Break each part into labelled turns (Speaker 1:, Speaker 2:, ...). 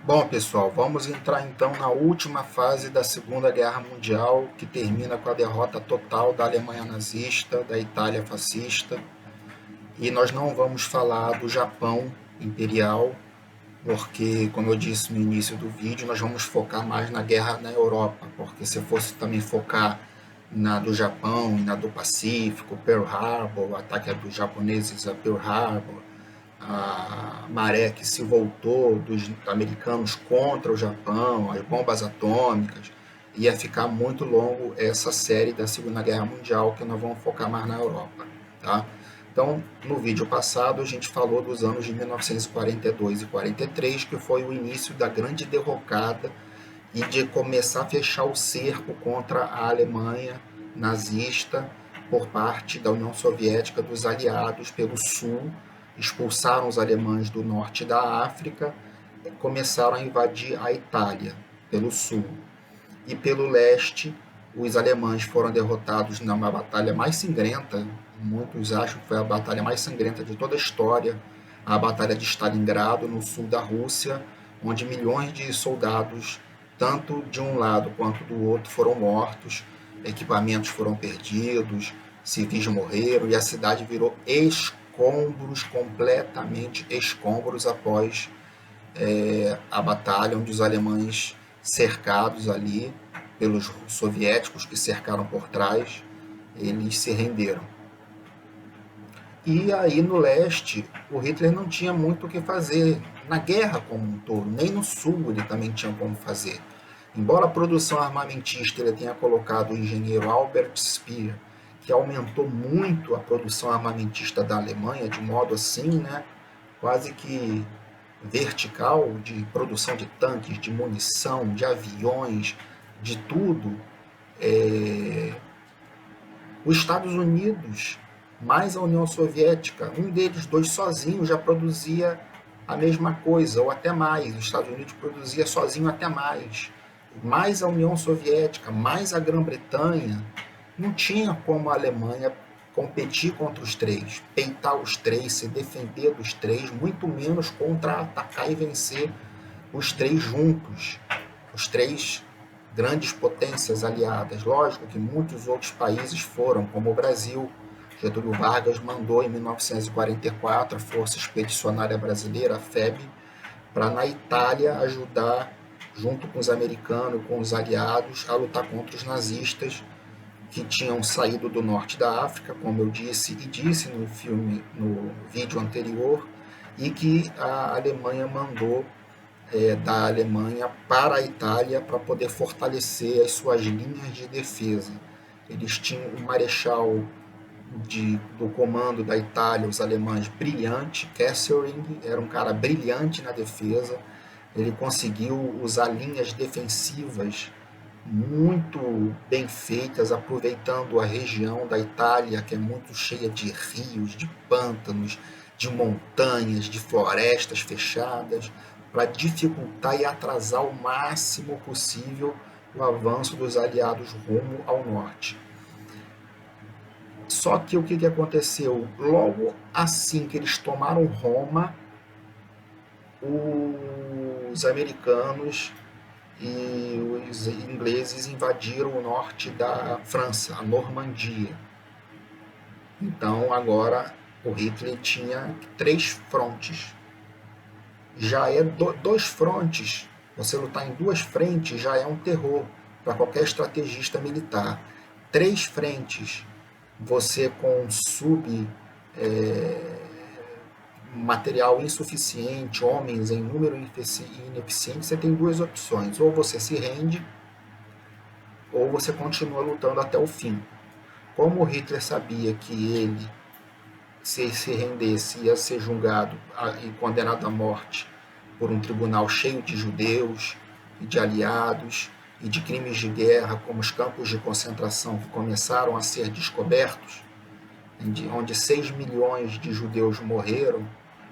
Speaker 1: Bom, pessoal, vamos entrar então na última fase da Segunda Guerra Mundial, que termina com a derrota total da Alemanha nazista, da Itália fascista, e nós não vamos falar do Japão imperial, porque, como eu disse no início do vídeo, nós vamos focar mais na guerra na Europa, porque se fosse também focar na do Japão e na do Pacífico, Pearl Harbor, o ataque dos japoneses a Pearl Harbor, a maré que se voltou dos americanos contra o Japão, as bombas atômicas, ia ficar muito longo essa série da Segunda Guerra Mundial, que nós vamos focar mais na Europa. Tá? Então, no vídeo passado, a gente falou dos anos de 1942 e 43, que foi o início da grande derrocada e de começar a fechar o cerco contra a Alemanha nazista por parte da União Soviética, dos aliados pelo sul, expulsaram os alemães do norte da África e começaram a invadir a Itália pelo sul. E pelo leste, os alemães foram derrotados numa batalha mais sangrenta, muitos acham que foi a batalha mais sangrenta de toda a história, a Batalha de Stalingrado, no sul da Rússia, onde milhões de soldados, tanto de um lado quanto do outro, foram mortos, equipamentos foram perdidos, civis morreram e a cidade virou escombros, completamente escombros após a batalha, onde os alemães cercados ali pelos soviéticos que cercaram por trás, eles se renderam. E aí no leste, o Hitler não tinha muito o que fazer na guerra como um todo, nem no sul ele também tinha como fazer. Embora a produção armamentista ele tenha colocado o engenheiro Albert Speer, que aumentou muito a produção armamentista da Alemanha, de modo assim, né, quase que vertical, de produção de tanques, de munição, de aviões, de tudo, os Estados Unidos mais a União Soviética, um deles dois sozinhos já produzia a mesma coisa, ou até mais. Os Estados Unidos produzia sozinho até mais. Mais a União Soviética, mais a Grã-Bretanha, não tinha como a Alemanha competir contra os três, peitar os três, se defender dos três, muito menos contra-atacar e vencer os três juntos, os três grandes potências aliadas. Lógico que muitos outros países foram, como o Brasil. Getúlio Vargas mandou em 1944 a Força Expedicionária Brasileira, a FEB, para na Itália ajudar, junto com os americanos, com os aliados, a lutar contra os nazistas que tinham saído do norte da África, como eu disse e disse no vídeo anterior, e que a Alemanha mandou da Alemanha para a Itália para poder fortalecer as suas linhas de defesa. Eles tinham o marechal do comando da Itália, os alemães, brilhante, Kesselring, era um cara brilhante na defesa, ele conseguiu usar linhas defensivas muito bem feitas, aproveitando a região da Itália, que é muito cheia de rios, de pântanos, de montanhas, de florestas fechadas, para dificultar e atrasar o máximo possível o avanço dos aliados rumo ao norte. Só que o que aconteceu? Logo assim que eles tomaram Roma, os americanos e os ingleses invadiram o norte da França, a Normandia. Então agora o Hitler tinha três frontes. Já é dois frontes. Você lutar em duas frentes já é um terror para qualquer estrategista militar. Três frentes, você com material insuficiente, homens em número ineficiente, você tem duas opções: ou você se rende, ou você continua lutando até o fim. Como o Hitler sabia que ele, se rendesse, ia ser julgado e condenado à morte por um tribunal cheio de judeus e de aliados e de crimes de guerra, como os campos de concentração que começaram a ser descobertos, onde 6 milhões de judeus morreram,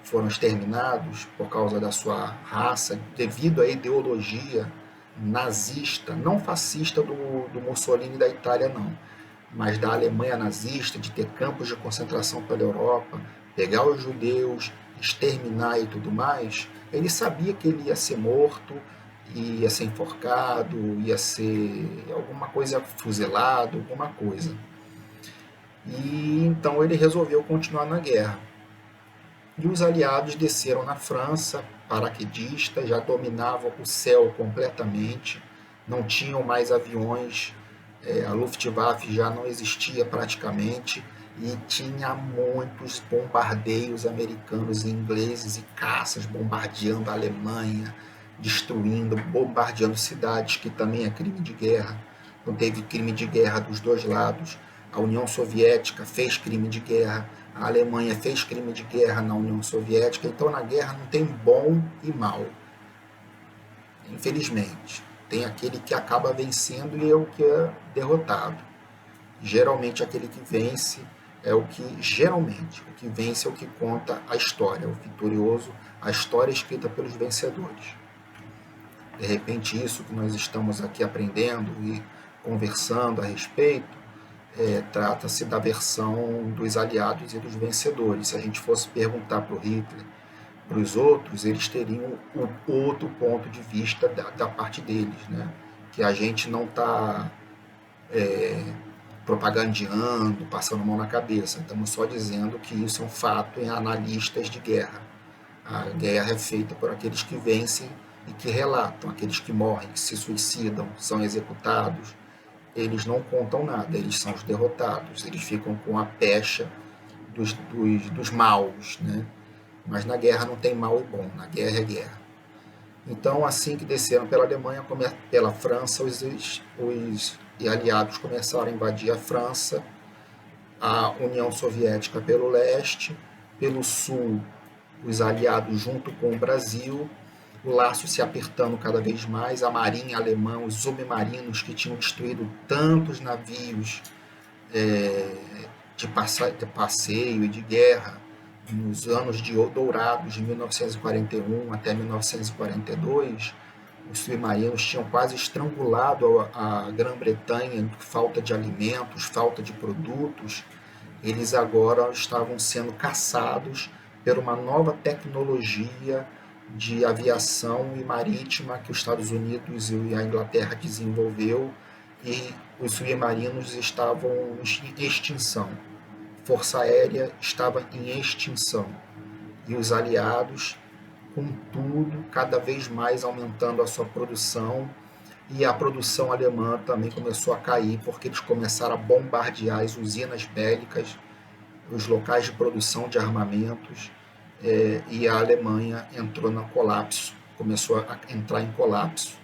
Speaker 1: foram exterminados por causa da sua raça, devido à ideologia nazista, não fascista do Mussolini da Itália, não, mas da Alemanha nazista, de ter campos de concentração pela Europa, pegar os judeus exterminar e tudo mais, ele sabia que ele ia ser morto, ia ser enforcado, ia ser alguma coisa, fuzilado, alguma coisa. E então ele resolveu continuar na guerra. E os aliados desceram na França, paraquedistas, já dominavam o céu completamente, não tinham mais aviões, a Luftwaffe já não existia praticamente, e tinha muitos bombardeios americanos e ingleses e caças bombardeando a Alemanha, destruindo, bombardeando cidades, que também é crime de guerra. Então teve crime de guerra dos dois lados. A União Soviética fez crime de guerra, a Alemanha fez crime de guerra na União Soviética. Então na guerra não tem bom e mal, infelizmente. Tem aquele que acaba vencendo e é o que é derrotado. Geralmente aquele que vence é o que vence é o que conta a história, o vitorioso, a história escrita pelos vencedores. De repente isso que nós estamos aqui aprendendo e conversando a respeito, trata-se da versão dos aliados e dos vencedores. Se a gente fosse perguntar para o Hitler, para os outros, eles teriam o outro ponto de vista da parte deles, né? Que a gente não está propagandeando, passando mão na cabeça. Estamos só dizendo que isso é um fato em analistas de guerra. A guerra é feita por aqueles que vencem e que relatam, aqueles que morrem, que se suicidam, são executados. Eles não contam nada, eles são os derrotados, eles ficam com a pecha dos maus, né? Mas na guerra não tem mal e bom, na guerra é guerra. Então, assim que desceram pela Alemanha, pela França, os aliados começaram a invadir a França, a União Soviética pelo leste, pelo sul, os aliados junto com o Brasil, o laço se apertando cada vez mais, a marinha alemã, os submarinos que tinham destruído tantos navios de passeio e de guerra nos anos dourados de 1941 até 1942, os submarinos tinham quase estrangulado a Grã-Bretanha por falta de alimentos, falta de produtos. Eles agora estavam sendo caçados por uma nova tecnologia de aviação e marítima que os Estados Unidos e a Inglaterra desenvolveu, e os submarinos estavam em extinção. Força aérea estava em extinção. E os aliados, com tudo, cada vez mais aumentando a sua produção, e a produção alemã também começou a cair, porque eles começaram a bombardear as usinas bélicas, os locais de produção de armamentos, e a Alemanha entrou no colapso, começou a entrar em colapso.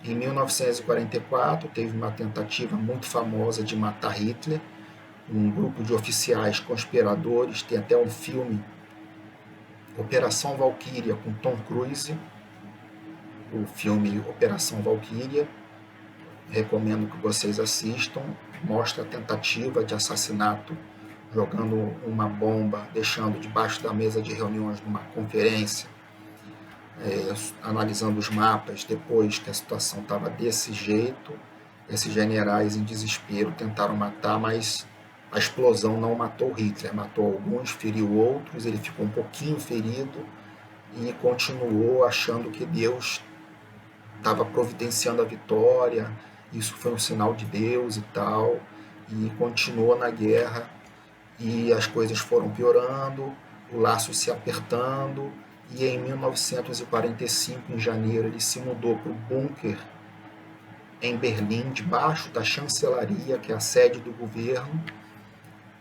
Speaker 1: Em 1944, teve uma tentativa muito famosa de matar Hitler, um grupo de oficiais conspiradores, tem até um filme, Operação Valkyria, com Tom Cruise, o filme Operação Valkyria, recomendo que vocês assistam, mostra a tentativa de assassinato, jogando uma bomba, deixando debaixo da mesa de reuniões numa conferência, analisando os mapas, depois que a situação estava desse jeito, esses generais em desespero tentaram matar, mas a explosão não matou Hitler, matou alguns, feriu outros, ele ficou um pouquinho ferido e continuou achando que Deus estava providenciando a vitória, isso foi um sinal de Deus e tal, e continuou na guerra, e as coisas foram piorando, o laço se apertando, e em 1945, em janeiro, ele se mudou para o bunker em Berlim, debaixo da chancelaria, que é a sede do governo.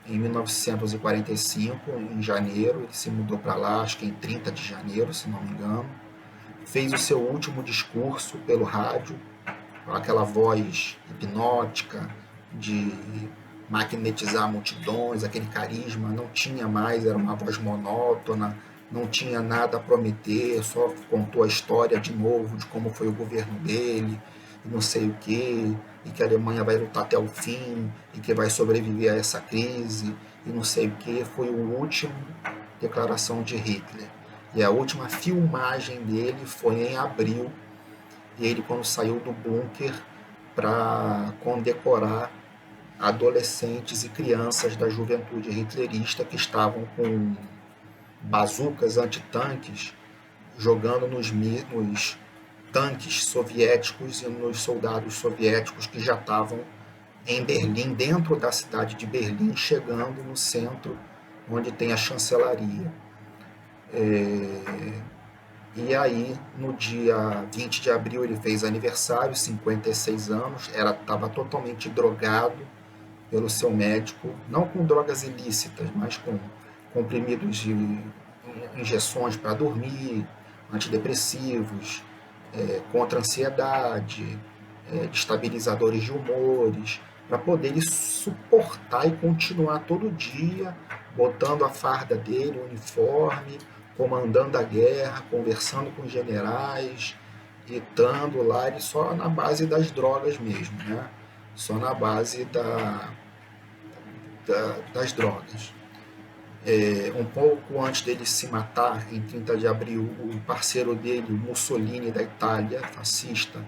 Speaker 1: Em 1945, em janeiro, ele se mudou para lá, acho que em 30 de janeiro, se não me engano. Fez o seu último discurso pelo rádio, com aquela voz hipnótica de magnetizar multidões, aquele carisma, não tinha mais, era uma voz monótona, não tinha nada a prometer, só contou a história de novo de como foi o governo dele, e não sei o que, e que a Alemanha vai lutar até o fim, e que vai sobreviver a essa crise, e não sei o que. Foi a última declaração de Hitler. E a última filmagem dele foi em abril, ele quando saiu do bunker para condecorar adolescentes e crianças da juventude hitlerista que estavam com bazucas antitanques jogando nos tanques soviéticos e nos soldados soviéticos que já estavam em Berlim, dentro da cidade de Berlim, chegando no centro onde tem a chancelaria. E aí, no dia 20 de abril, ele fez aniversário, 56 anos, estava totalmente drogado pelo seu médico, não com drogas ilícitas, mas com comprimidos de injeções para dormir, antidepressivos, contra a ansiedade, estabilizadores de humores, para poder ele suportar e continuar todo dia botando a farda dele, o uniforme, comandando a guerra, conversando com os generais, e estando lá ele só na base das drogas mesmo, né? Só na base das drogas. Um pouco antes dele se matar, em 30 de abril, o parceiro dele, o Mussolini da Itália, fascista,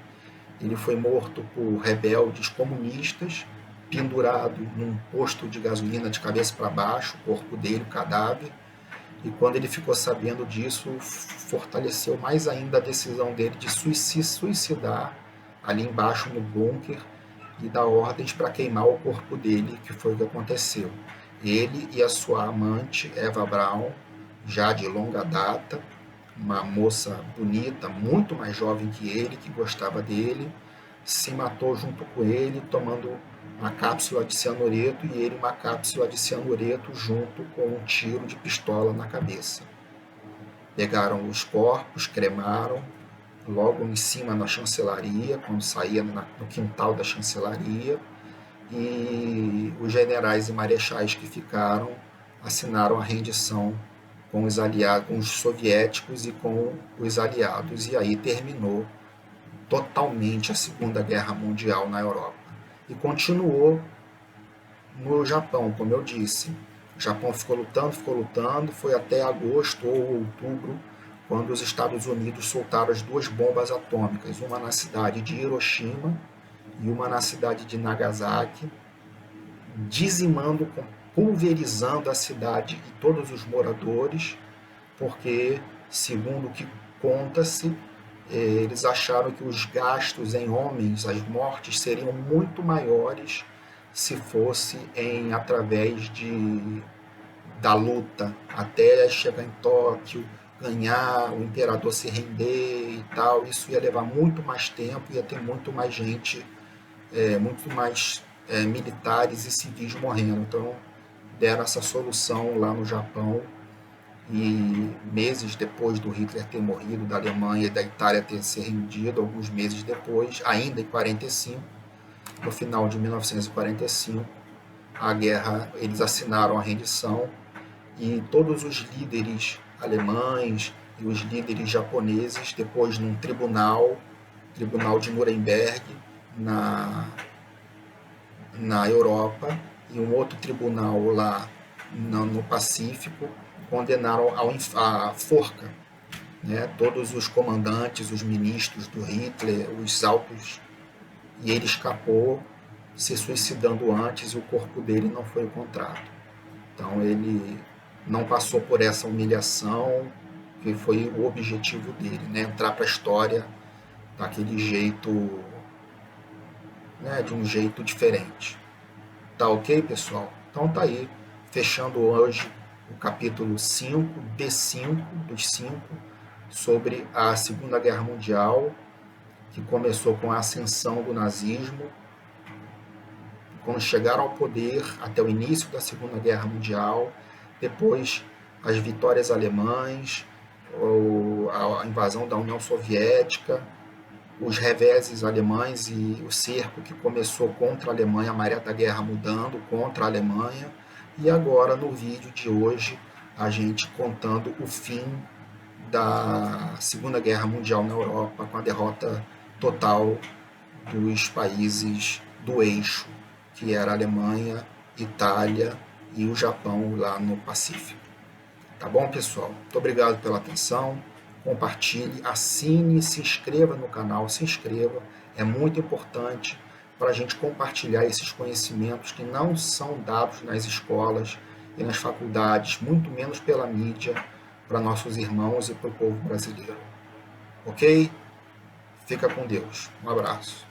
Speaker 1: ele foi morto por rebeldes comunistas, pendurado num posto de gasolina de cabeça para baixo, o corpo dele, o cadáver. E quando ele ficou sabendo disso, fortaleceu mais ainda a decisão dele de se suicidar ali embaixo no bunker e dar ordens para queimar o corpo dele, que foi o que aconteceu. Ele e a sua amante, Eva Braun, já de longa data, uma moça bonita, muito mais jovem que ele, que gostava dele, se matou junto com ele, tomando uma cápsula de cianureto e ele uma cápsula de cianureto junto com um tiro de pistola na cabeça. Pegaram os corpos, cremaram, logo em cima na chancelaria, quando saía no quintal da chancelaria, e os generais e marechais que ficaram assinaram a rendição com os aliados, com os soviéticos e com os aliados, e aí terminou totalmente a Segunda Guerra Mundial na Europa. E continuou no Japão, como eu disse. O Japão ficou lutando, foi até agosto ou outubro, quando os Estados Unidos soltaram as duas bombas atômicas, uma na cidade de Hiroshima e uma na cidade de Nagasaki, dizimando, pulverizando a cidade e todos os moradores, porque, segundo o que conta-se, eles acharam que os gastos em homens, as mortes, seriam muito maiores se fosse através da luta, até chegar em Tóquio, ganhar, o imperador se render e tal. Isso ia levar muito mais tempo, ia ter muito mais gente, muito mais militares e civis morrendo. Então deram essa solução lá no Japão, e meses depois do Hitler ter morrido, da Alemanha e da Itália ter se rendido, alguns meses depois, ainda em 45, no final de 1945, a guerra, eles assinaram a rendição, e todos os líderes alemães e os líderes japoneses, depois num tribunal de Nuremberg, na Europa, e um outro tribunal lá no Pacífico, condenaram à forca, né, todos os comandantes, os ministros do Hitler, os altos, e ele escapou, se suicidando antes, e o corpo dele não foi encontrado. Então ele não passou por essa humilhação, que foi o objetivo dele, né, entrar para a história daquele jeito, né, de um jeito diferente. Tá ok, pessoal? Então tá aí, fechando hoje o capítulo 5, D5, dos 5, sobre a Segunda Guerra Mundial, que começou com a ascensão do nazismo, quando chegaram ao poder, até o início da Segunda Guerra Mundial, depois as vitórias alemãs, a invasão da União Soviética, os reveses alemães e o cerco que começou contra a Alemanha, a maré da guerra mudando contra a Alemanha, e agora no vídeo de hoje a gente contando o fim da Segunda Guerra Mundial na Europa, com a derrota total dos países do eixo, que era a Alemanha, Itália e o Japão lá no Pacífico. Tá bom, pessoal? Muito obrigado pela atenção. Compartilhe, assine, se inscreva no canal, se inscreva. É muito importante para a gente compartilhar esses conhecimentos que não são dados nas escolas e nas faculdades, muito menos pela mídia, para nossos irmãos e para o povo brasileiro. Ok? Fica com Deus. Um abraço.